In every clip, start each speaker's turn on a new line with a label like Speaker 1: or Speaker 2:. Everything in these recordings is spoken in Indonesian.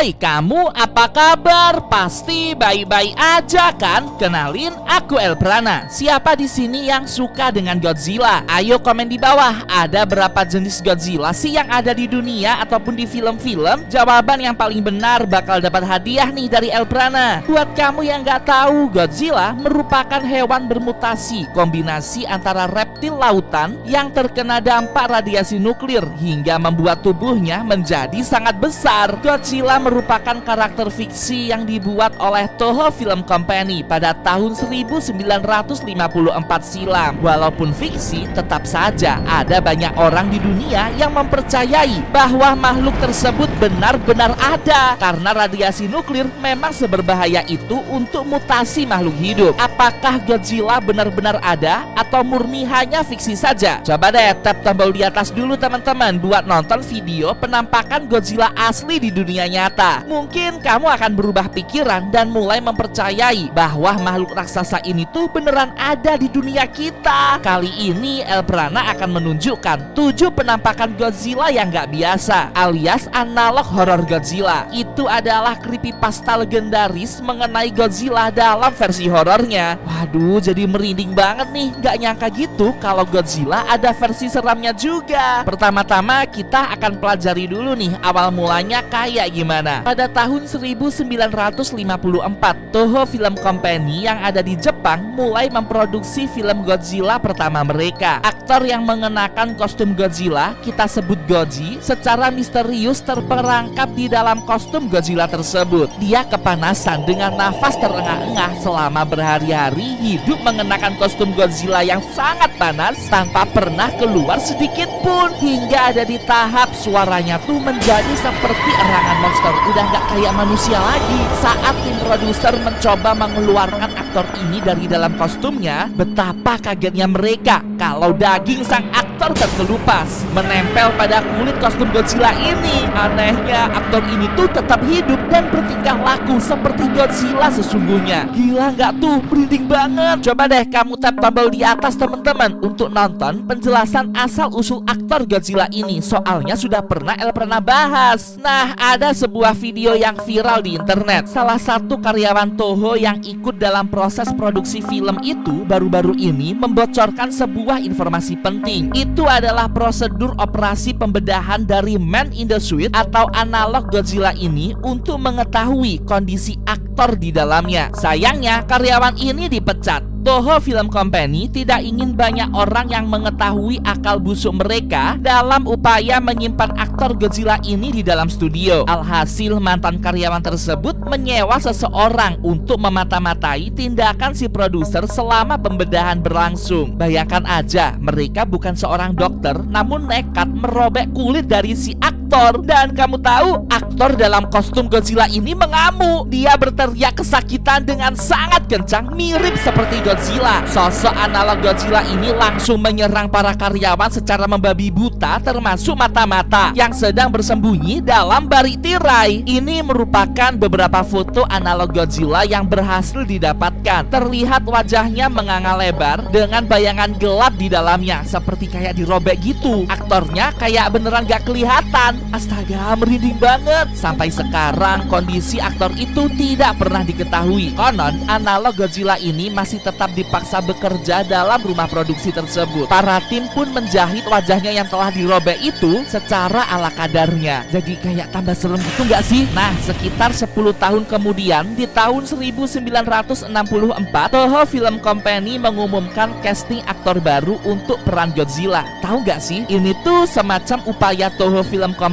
Speaker 1: Hai kamu, apa kabar? Pasti baik-baik aja kan? Kenalin, aku Elprana. Siapa di sini yang suka dengan Godzilla? Ayo komen di bawah. Ada berapa jenis Godzilla sih yang ada di dunia ataupun di film-film? Jawaban yang paling benar bakal dapat hadiah nih dari Elprana. Buat kamu yang nggak tahu, Godzilla merupakan hewan bermutasi, kombinasi antara reptil lautan yang terkena dampak radiasi nuklir hingga membuat tubuhnya menjadi sangat besar. Godzilla merupakan karakter fiksi yang dibuat oleh Toho Film Company pada tahun 1954 silam. Walaupun fiksi, tetap saja ada banyak orang di dunia yang mempercayai bahwa makhluk tersebut benar-benar ada, karena radiasi nuklir memang seberbahaya itu untuk mutasi makhluk hidup. Apakah Godzilla benar-benar ada atau murni hanya fiksi saja? Coba deh tap tombol di atas dulu teman-teman buat nonton video penampakan Godzilla asli di dunia nyata. Mungkin kamu akan berubah pikiran dan mulai mempercayai bahwa makhluk raksasa ini tuh beneran ada di dunia kita. Kali ini Elprana akan menunjukkan 7 penampakan Godzilla yang gak biasa, alias analog horror Godzilla. Itu adalah creepypasta legendaris mengenai Godzilla dalam versi horornya. Waduh, jadi merinding banget nih. Gak nyangka gitu kalau Godzilla ada versi seramnya juga. Pertama-tama kita akan pelajari dulu nih awal mulanya kayak gimana. Pada tahun 1954, Toho Film Company yang ada di Jepang mulai memproduksi film Godzilla pertama mereka. Aktor yang mengenakan kostum Godzilla, kita sebut Goji, secara misterius terperangkap di dalam kostum Godzilla tersebut. Dia kepanasan dengan nafas terengah-engah selama berhari-hari hidup mengenakan kostum Godzilla yang sangat panas tanpa pernah keluar sedikit pun, hingga ada di tahap suaranya tuh menjadi seperti erangan monster, udah nggak kayak manusia lagi. Saat tim produser mencoba mengeluarkan aktor ini dari dalam kostumnya, betapa kagetnya mereka kalau daging sang aktor terkelupas menempel pada kulit kostum Godzilla ini. Anehnya, aktor ini tuh tetap hidup dan bertingkah laku seperti Godzilla sesungguhnya. Gila nggak tuh? Merinding banget. Coba deh kamu tap tombol di atas teman-teman untuk nonton penjelasan asal-usul aktor Godzilla ini. Soalnya sudah pernah Elprana bahas. Nah, ada sebuah video yang viral di internet. Salah satu karyawan Toho yang ikut dalam proses produksi film itu baru-baru ini membocorkan sebuah informasi penting. Itu adalah prosedur operasi pembedahan dari Man in the Suit atau analog Godzilla ini untuk mengetahui kondisi aktor di dalamnya. Sayangnya karyawan ini dipecat. Toho Film Company tidak ingin banyak orang yang mengetahui akal busuk mereka dalam upaya menyimpan aktor Godzilla ini di dalam studio. Alhasil mantan karyawan tersebut menyewa seseorang untuk memata-matai tindakan si produser selama pembedahan berlangsung. Bayangkan aja, mereka bukan seorang dokter namun nekat merobek kulit dari si aktor. Dan kamu tahu, aktor dalam kostum Godzilla ini mengamuk. Dia berteriak kesakitan dengan sangat kencang, mirip seperti Godzilla. Sosok analog Godzilla ini langsung menyerang para karyawan secara membabi buta, termasuk mata-mata yang sedang bersembunyi dalam balik tirai. Ini merupakan beberapa foto analog Godzilla yang berhasil didapatkan. Terlihat wajahnya menganga lebar dengan bayangan gelap di dalamnya, seperti kayak dirobek gitu. Aktornya kayak beneran gak kelihatan. Astaga, merinding banget. Sampai sekarang kondisi aktor itu tidak pernah diketahui. Konon analog Godzilla ini masih tetap dipaksa bekerja dalam rumah produksi tersebut. Para tim pun menjahit wajahnya yang telah dirobek itu secara ala kadarnya. Jadi kayak tambah serem gitu nggak sih? Nah, sekitar 10 tahun kemudian, di tahun 1964, Toho Film Company mengumumkan casting aktor baru untuk peran Godzilla. Tahu nggak sih? Ini tuh semacam upaya Toho Film Company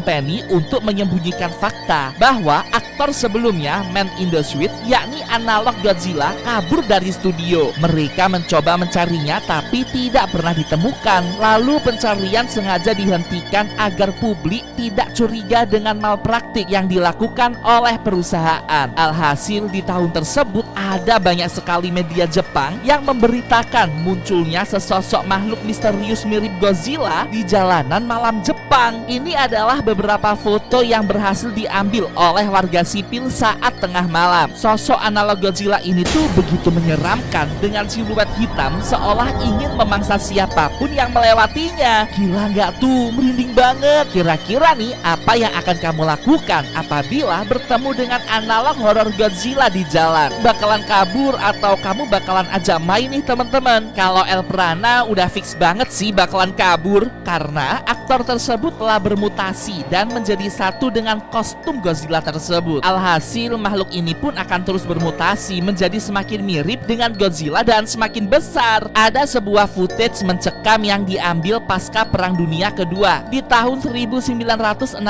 Speaker 1: untuk menyembunyikan fakta bahwa aktor sebelumnya Man in the Suit, yakni analog Godzilla, kabur dari studio. Mereka mencoba mencarinya tapi tidak pernah ditemukan. Lalu pencarian sengaja dihentikan agar publik tidak curiga dengan malpraktik yang dilakukan oleh perusahaan. Alhasil di tahun tersebut ada banyak sekali media Jepang yang memberitakan munculnya sesosok makhluk misterius mirip Godzilla di jalanan malam Jepang. Ini adalah beberapa foto yang berhasil diambil oleh warga sipil saat tengah malam. Sosok analog Godzilla ini tuh begitu menyeramkan dengan siluet hitam seolah ingin memangsa siapapun yang melewatinya. Gila nggak tuh? Merinding banget. Kira-kira nih apa yang akan kamu lakukan apabila bertemu dengan analog horor Godzilla di jalan? Bakalan kabur atau kamu bakalan aja main nih teman-teman? Kalau Elprana udah fix banget sih bakalan kabur karena aktor tersebut telah bermutasi dan menjadi satu dengan kostum Godzilla tersebut. Alhasil makhluk ini pun akan terus bermutasi menjadi semakin mirip dengan Godzilla dan semakin besar. Ada sebuah footage mencekam yang diambil pasca Perang Dunia Kedua. Di tahun 1945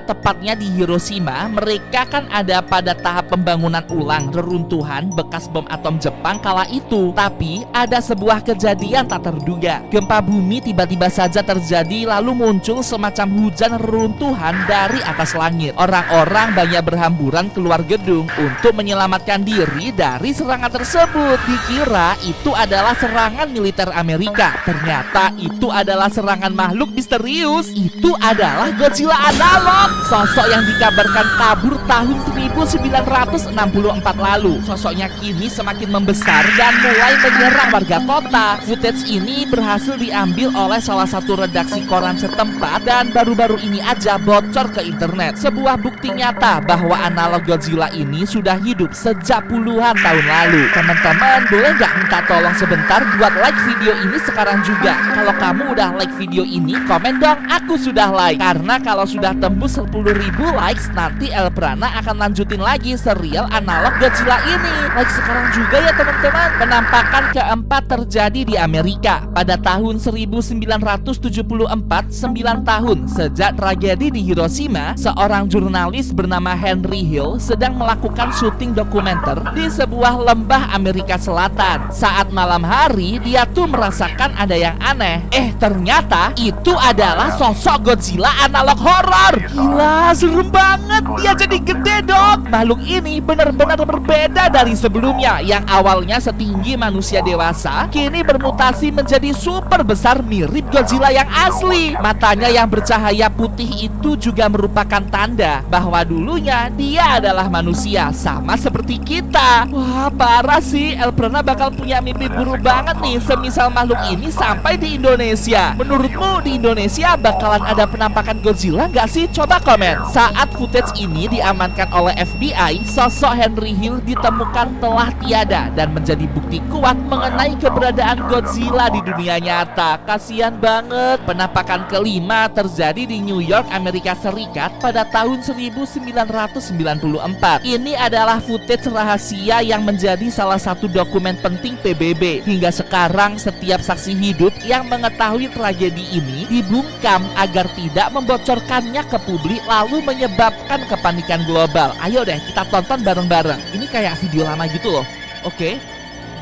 Speaker 1: tepatnya di Hiroshima, mereka kan ada pada tahap pembangunan ulang reruntuhan bekas bom atom Jepang kala itu. Tapi ada sebuah kejadian tak terduga. Gempa bumi tiba-tiba saja terjadi lalu muncul semacam hujan reruntuhan dari atas langit. Orang-orang banyak berhamburan keluar gedung untuk menyelamatkan diri dari serangan tersebut. Dikira itu adalah serangan militer Amerika. Ternyata itu adalah serangan makhluk misterius. Itu adalah Godzilla analog, sosok yang dikabarkan kabur tahun 1964 lalu. Sosoknya kini semakin membesar dan mulai menyerang warga kota. Footage ini berhasil diambil oleh salah satu redaksi koran setempat dan baru-baru ini aja bocor ke internet. Sebuah bukti nyata bahwa analog Godzilla ini sudah hidup sejak puluhan tahun lalu. Teman-teman, boleh nggak minta tolong sebentar buat like video ini sekarang juga? Kalau kamu udah like video ini, komen dong aku sudah like. Karena kalau sudah tembus 10.000 likes, nanti Elprana akan lanjutin lagi serial analog Godzilla ini. Like sekarang juga ya teman-teman. Penampakan keempat terjadi di Amerika pada tahun 1974, 9 tahun sejak tragedi di Hiroshima. Seorang jurnalis bernama Henry Hill sedang melakukan syuting dokumenter di sebuah lembah Amerika Selatan. Saat malam hari, dia tuh merasakan ada yang aneh. Ternyata itu adalah sosok Godzilla analog horor. Gila, serem banget. Dia jadi gede dong. Makhluk ini benar-benar berbeda dari sebelumnya yang awalnya setinggi manusia dewasa, kini bermutasi menjadi super besar mirip Godzilla yang asli. Matanya yang bercahaya putih itu juga merupakan tanda bahwa dulunya dia adalah manusia sama seperti kita. Wah, parah sih. Elprana bakal punya mimpi buruk banget nih semisal makhluk ini sampai di Indonesia. Menurutmu di Indonesia bakalan ada penampakan Godzilla nggak sih? Coba komen. Saat footage ini diamankan oleh FBI, sosok Henry Hill ditemukan telah tiada dan menjadi bukti kuat mengenai keberadaan Godzilla di dunia nyata. Kasian banget. Penampakan kelima terjadi di New York, Amerika Serikat pada tahun 1994. Ini adalah footage rahasia yang menjadi salah satu dokumen penting PBB. Hingga sekarang setiap saksi hidup yang mengetahui tragedi ini dibungkam agar tidak membocorkannya ke publik lalu menyebabkan kepanikan global. Ayo deh kita tonton bareng-bareng. Ini kayak video lama gitu loh. Oke,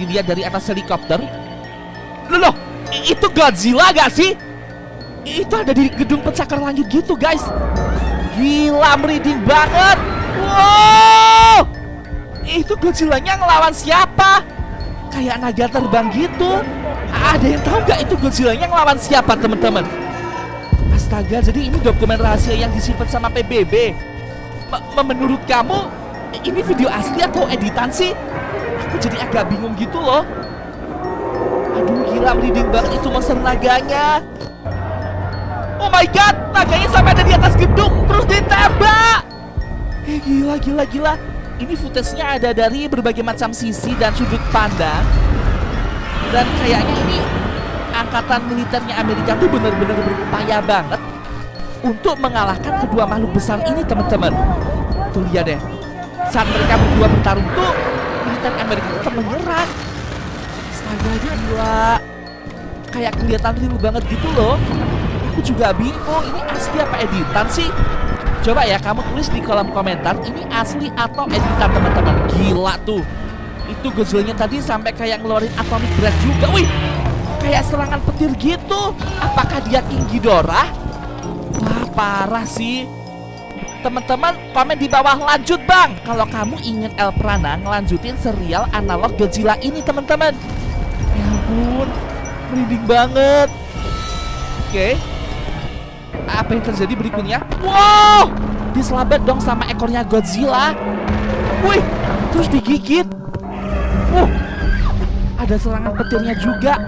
Speaker 1: dilihat dari atas helikopter. Loh, itu Godzilla gak sih? Itu ada di gedung pencakar langit gitu guys. Gila, merinding banget. Wow, itu Godzilla-nya ngelawan siapa? Kayak naga terbang gitu. Ada yang tahu gak itu Godzilla-nya ngelawan siapa teman-teman? Astaga, jadi ini dokumen rahasia yang disimpan sama PBB. Menurut kamu ini video asli atau editan sih? Aku jadi agak bingung gitu loh. Aduh, gila, merinding banget itu monster naganya. Oh my god, naganya sampai ada di atas gedung terus ditembak. Gila. Ini footage-nya ada dari berbagai macam sisi dan sudut pandang. Dan kayaknya ini angkatan militernya Amerika tuh benar-benar berupaya banget untuk mengalahkan kedua makhluk besar ini teman-teman. Tuh lihat deh, saat mereka berdua bertarung tuh militer Amerika tetap menyerang. Astaga, gila. Kayak kelihatan real banget gitu loh. Aku juga bingung, ini asli apa editan sih? Coba ya kamu tulis di kolom komentar ini asli atau editan teman-teman. Gila tuh. Itu Godzilla-nya tadi sampai kayak ngeluarin atomic breath juga. Wih, kayak serangan petir gitu. Apakah dia King Ghidorah? Wah, parah sih. Teman-teman komen di bawah lanjut bang kalau kamu ingin Elprana ngelanjutin serial analog Godzilla ini teman-teman. Ya ampun, merinding banget. Oke. Apa yang terjadi berikutnya? Wow, diselabat dong sama ekornya Godzilla. Wih, terus digigit. Ada serangan petirnya juga.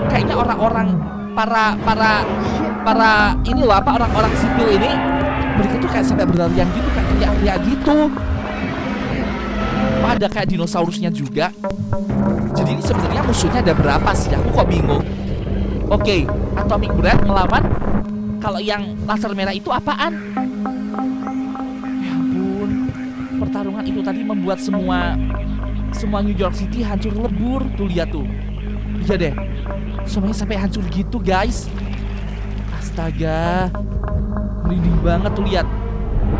Speaker 1: Kayaknya orang-orang para ini loh apa, orang-orang sipil ini, mereka tuh kayak sampai berlarian gitu, kayak teriak-teriak gitu. Ada kayak dinosaurusnya juga. Jadi ini sebenarnya musuhnya ada berapa sih? Aku kok bingung. Oke, Atomic Breath melawan. Kalau yang laser merah itu apaan? Ya ampun, pertarungan itu tadi membuat semua New York City hancur lebur. Tuh lihat tuh. Iya deh, semuanya sampai hancur gitu guys. Astaga, merinding banget tuh lihat.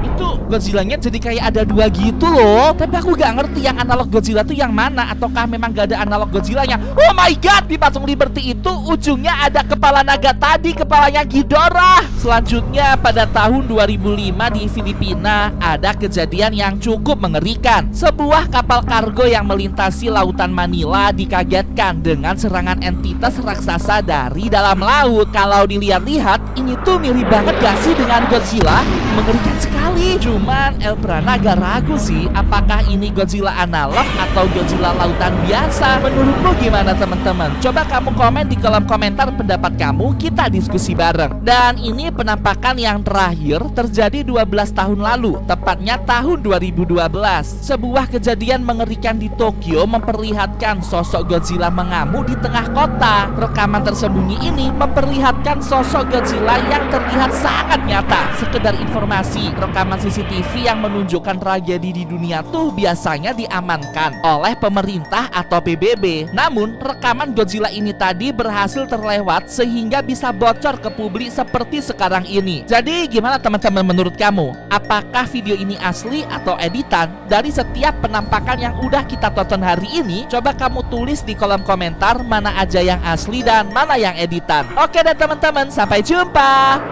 Speaker 1: Itu Godzilla-nya jadi kayak ada dua gitu loh. Tapi aku gak ngerti yang analog Godzilla tuh yang mana. Ataukah memang gak ada analog Godzilla-nya. Oh my god, di patung Liberty itu ujungnya ada kepala naga tadi, kepalanya Ghidorah. Selanjutnya pada tahun 2005 di Filipina ada kejadian yang cukup mengerikan. Sebuah kapal kargo yang melintasi lautan Manila dikagetkan dengan serangan entitas raksasa dari dalam laut. Kalau dilihat-lihat, ini tuh mirip banget gak sih dengan Godzilla? Mengerikan sekali. Cuman Elprana agak ragu sih, apakah ini Godzilla analog atau Godzilla lautan biasa? Menurutmu gimana teman-teman? Coba kamu komen di kolom komentar pendapat kamu, kita diskusi bareng. Dan ini penampakan yang terakhir terjadi 12 tahun lalu, tepatnya tahun 2012. Sebuah kejadian mengerikan di Tokyo memperlihatkan sosok Godzilla mengamuk di tengah kota. Rekaman tersembunyi ini memperlihatkan sosok Godzilla yang terlihat sangat nyata. Sekedar informasi, rekaman CCTV yang menunjukkan tragedi di dunia tuh biasanya diamankan oleh pemerintah atau PBB. Namun, rekaman Godzilla ini tadi berhasil terlewat sehingga bisa bocor ke publik seperti sekarang ini. Jadi, gimana teman-teman menurut kamu? Apakah video ini asli atau editan? Dari setiap penampakan yang udah kita tonton hari ini, coba kamu tulis di kolom komentar mana aja yang asli dan mana yang editan. Oke deh teman-teman, sampai jumpa!